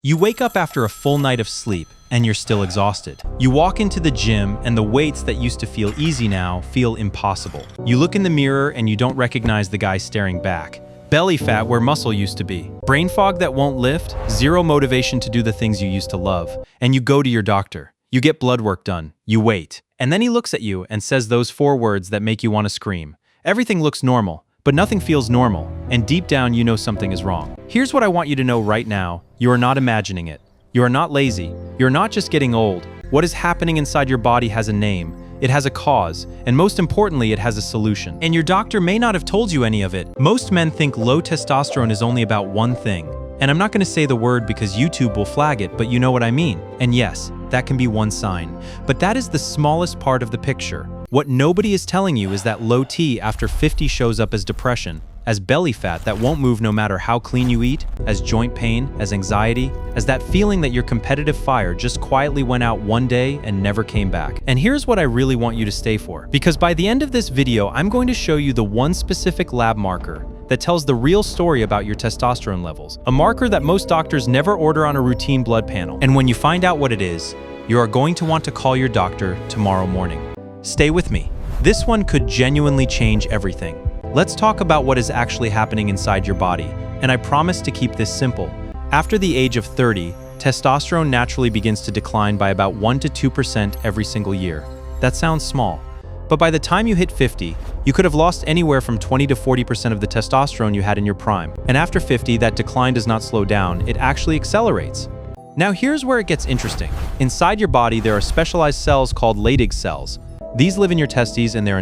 You wake up after a full night of sleep, and you're still exhausted. You walk into the gym, and the weights that used to feel easy now feel impossible. You look in the mirror, and you don't recognize the guy staring back. Belly fat where muscle used to be. Brain fog that won't lift, zero motivation to do the things you used to love. And you go to your doctor. You get blood work done. You wait. And then he looks at you and says those 4 words that make you want to scream. Everything looks normal, but nothing feels normal, and deep down you know something is wrong. Here's what I want you to know right now. You are not imagining it. You are not lazy. You're not just getting old. What is happening inside your body has a name. It has a cause, and most importantly, it has a solution. And your doctor may not have told you any of it. Most men think low testosterone is only about one thing. And I'm not going to say the word because YouTube will flag it, but you know what I mean. And yes, that can be one sign. But that is the smallest part of the picture. What nobody is telling you is that low T after 50 shows up as depression, as belly fat that won't move no matter how clean you eat, as joint pain, as anxiety, as that feeling that your competitive fire just quietly went out one day and never came back. And here's what I really want you to stay for, because by the end of this video, I'm going to show you the one specific lab marker that tells the real story about your testosterone levels, a marker that most doctors never order on a routine blood panel. And when you find out what it is, you are going to want to call your doctor tomorrow morning. Stay with me. This one could genuinely change everything. Let's talk about what is actually happening inside your body, and I promise to keep this simple. After the age of 30, testosterone naturally begins to decline by about 1 to 2% every single year. That sounds small, but by the time you hit 50, you could have lost anywhere from 20 to 40% of the testosterone you had in your prime. And after 50, that decline does not slow down, it actually accelerates. Now here's where it gets interesting. Inside your body, there are specialized cells called Leydig cells. These live in your testes, and their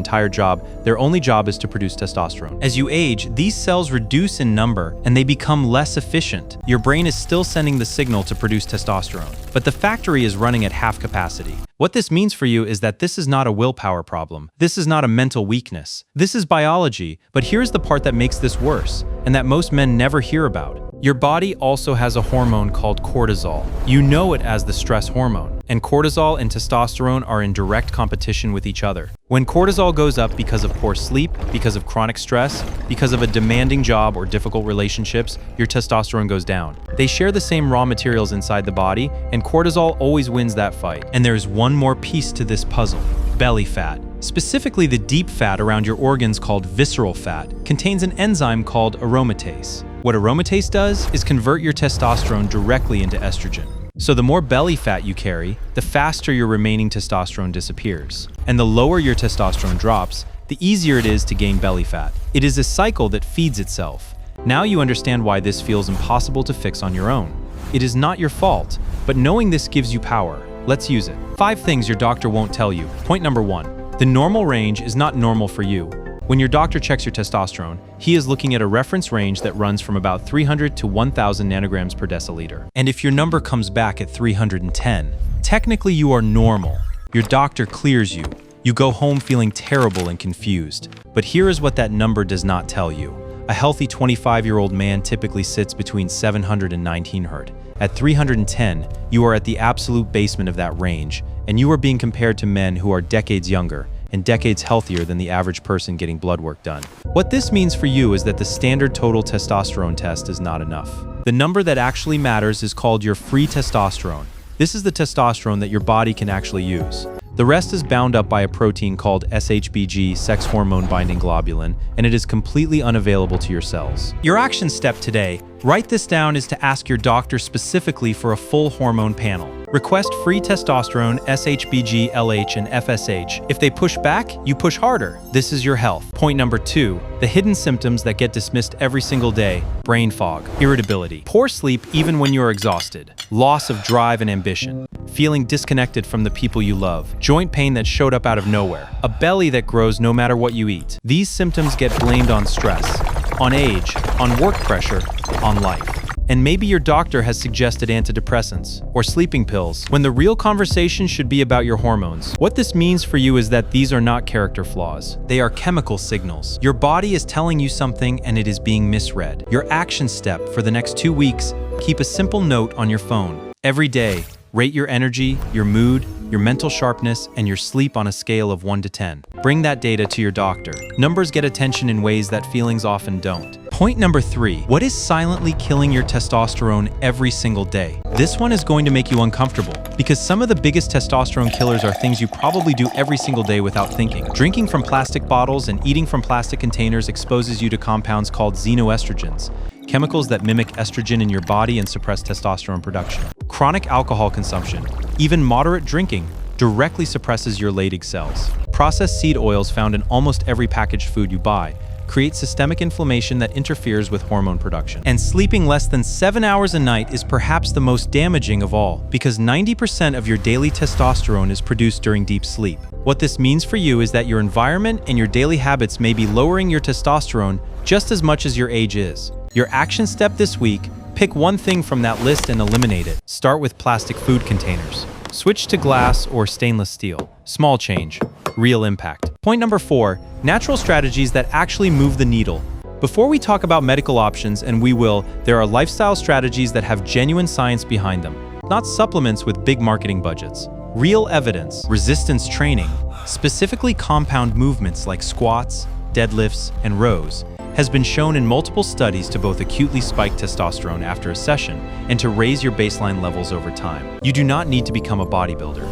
only job is to produce testosterone. As you age, these cells reduce in number and they become less efficient. Your brain is still sending the signal to produce testosterone, but the factory is running at half capacity. What this means for you is that this is not a willpower problem. This is not a mental weakness. This is biology, but here's the part that makes this worse, and that most men never hear about. Your body also has a hormone called cortisol. You know it as the stress hormone. And cortisol and testosterone are in direct competition with each other. When cortisol goes up because of poor sleep, because of chronic stress, because of a demanding job or difficult relationships, your testosterone goes down. They share the same raw materials inside the body, and cortisol always wins that fight. And there's one more piece to this puzzle: belly fat. Specifically, the deep fat around your organs called visceral fat contains an enzyme called aromatase. What aromatase does is convert your testosterone directly into estrogen. So the more belly fat you carry, the faster your remaining testosterone disappears. And the lower your testosterone drops, the easier it is to gain belly fat. It is a cycle that feeds itself. Now you understand why this feels impossible to fix on your own. It is not your fault, but knowing this gives you power. Let's use it. 5 things your doctor won't tell you. Point number 1. The normal range is not normal for you. When your doctor checks your testosterone, he is looking at a reference range that runs from about 300 to 1,000 nanograms per deciliter. And if your number comes back at 310, technically you are normal. Your doctor clears you. You go home feeling terrible and confused. But here is what that number does not tell you. A healthy 25-year-old man typically sits between 700 and 1900. At 310, you are at the absolute basement of that range, and you are being compared to men who are decades younger and decades healthier than the average person getting blood work done. What this means for you is that the standard total testosterone test is not enough. The number that actually matters is called your free testosterone. This is the testosterone that your body can actually use. The rest is bound up by a protein called SHBG, sex hormone binding globulin, and it is completely unavailable to your cells. Your action step today: write this down, is to ask your doctor specifically for a full hormone panel. Request free testosterone, SHBG, LH, and FSH. If they push back, you push harder. This is your health. Point number 2, the hidden symptoms that get dismissed every single day: brain fog, irritability, poor sleep even when you're exhausted, loss of drive and ambition, feeling disconnected from the people you love, joint pain that showed up out of nowhere, a belly that grows no matter what you eat. These symptoms get blamed on stress, on age, on work pressure, on life. And maybe your doctor has suggested antidepressants or sleeping pills, when the real conversation should be about your hormones. What this means for you is that these are not character flaws. They are chemical signals. Your body is telling you something and it is being misread. Your action step for the next 2 weeks: keep a simple note on your phone. Every day, rate your energy, your mood, your mental sharpness, and your sleep on a scale of 1 to 10. Bring that data to your doctor. Numbers get attention in ways that feelings often don't. Point number 3. What is silently killing your testosterone every single day? This one is going to make you uncomfortable, because some of the biggest testosterone killers are things you probably do every single day without thinking. Drinking from plastic bottles and eating from plastic containers exposes you to compounds called xenoestrogens, chemicals that mimic estrogen in your body and suppress testosterone production. Chronic alcohol consumption, even moderate drinking, directly suppresses your Leydig cells. Processed seed oils found in almost every packaged food you buy create systemic inflammation that interferes with hormone production. And sleeping less than 7 hours a night is perhaps the most damaging of all, because 90% of your daily testosterone is produced during deep sleep. What this means for you is that your environment and your daily habits may be lowering your testosterone just as much as your age is. Your action step this week: pick one thing from that list and eliminate it. Start with plastic food containers. Switch to glass or stainless steel. Small change, real impact. Point number 4, natural strategies that actually move the needle. Before we talk about medical options, and we will, there are lifestyle strategies that have genuine science behind them, not supplements with big marketing budgets. Real evidence, resistance training, specifically compound movements like squats, deadlifts, and rows, has been shown in multiple studies to both acutely spike testosterone after a session and to raise your baseline levels over time. You do not need to become a bodybuilder.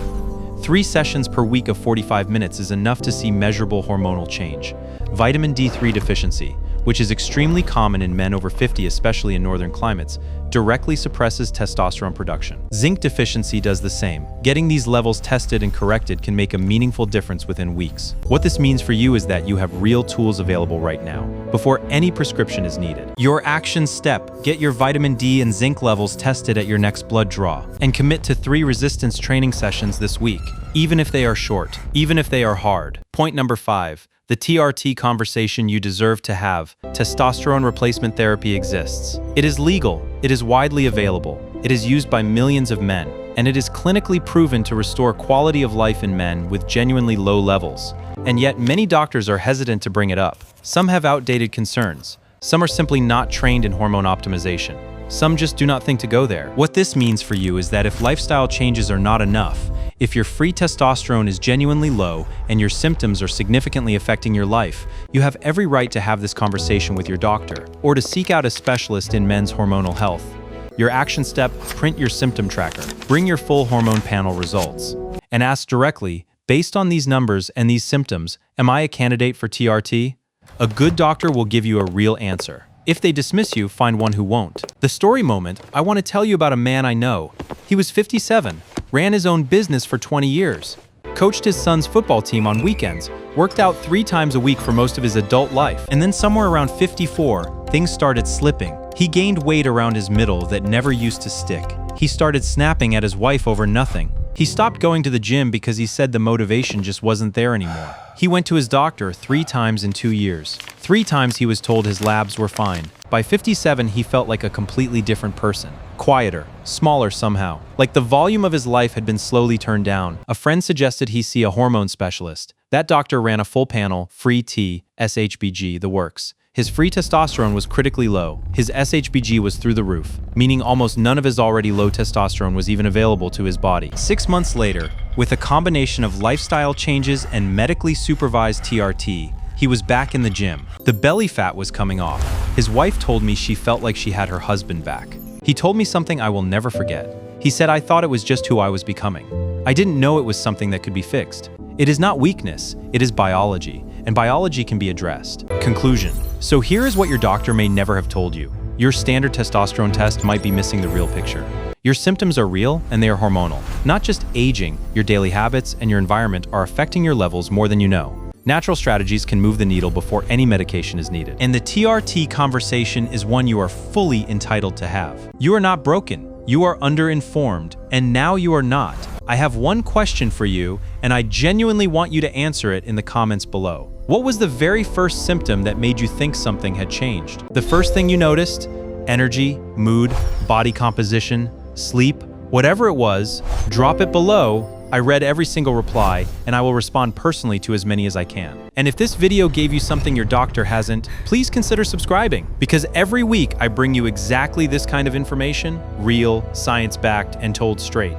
3 sessions per week of 45 minutes is enough to see measurable hormonal change. Vitamin D3 deficiency, which is extremely common in men over 50, especially in northern climates, directly suppresses testosterone production. Zinc deficiency does the same. Getting these levels tested and corrected can make a meaningful difference within weeks. What this means for you is that you have real tools available right now, before any prescription is needed. Your action step: get your vitamin D and zinc levels tested at your next blood draw, and commit to 3 resistance training sessions this week, even if they are short, even if they are hard. Point number 5. The TRT conversation you deserve to have. Testosterone replacement therapy exists. It is legal, it is widely available, it is used by millions of men, and it is clinically proven to restore quality of life in men with genuinely low levels. And yet many doctors are hesitant to bring it up. Some have outdated concerns. Some are simply not trained in hormone optimization. Some just do not think to go there. What this means for you is that if lifestyle changes are not enough, if your free testosterone is genuinely low and your symptoms are significantly affecting your life, you have every right to have this conversation with your doctor, or to seek out a specialist in men's hormonal health. Your action step: print your symptom tracker, bring your full hormone panel results, and ask directly, based on these numbers and these symptoms, am I a candidate for TRT? A good doctor will give you a real answer. If they dismiss you, find one who won't. The story moment: I want to tell you about a man I know. He was 57, ran his own business for 20 years, coached his son's football team on weekends, worked out 3 times a week for most of his adult life, and then somewhere around 54, things started slipping. He gained weight around his middle that never used to stick. He started snapping at his wife over nothing. He stopped going to the gym because he said the motivation just wasn't there anymore. He went to his doctor 3 times in 2 years. 3 times he was told his labs were fine. By 57, he felt like a completely different person. Quieter, smaller somehow. Like the volume of his life had been slowly turned down. A friend suggested he see a hormone specialist. That doctor ran a full panel, free T, SHBG, the works. His free testosterone was critically low. His SHBG was through the roof, meaning almost none of his already low testosterone was even available to his body. 6 months later, with a combination of lifestyle changes and medically supervised TRT, he was back in the gym. The belly fat was coming off. His wife told me she felt like she had her husband back. He told me something I will never forget. He said, "I thought it was just who I was becoming. I didn't know it was something that could be fixed. It is not weakness, it is biology, and biology can be addressed." Conclusion. So here is what your doctor may never have told you. Your standard testosterone test might be missing the real picture. Your symptoms are real and they are hormonal. Not just aging, your daily habits and your environment are affecting your levels more than you know. Natural strategies can move the needle before any medication is needed. And the TRT conversation is one you are fully entitled to have. You are not broken. You are underinformed, and now you are not. I have one question for you, and I genuinely want you to answer it in the comments below. What was the very first symptom that made you think something had changed? The first thing you noticed? Energy, mood, body composition, sleep, whatever it was, drop it below. I read every single reply, and I will respond personally to as many as I can. And if this video gave you something your doctor hasn't, please consider subscribing, because every week I bring you exactly this kind of information, real, science-backed, and told straight.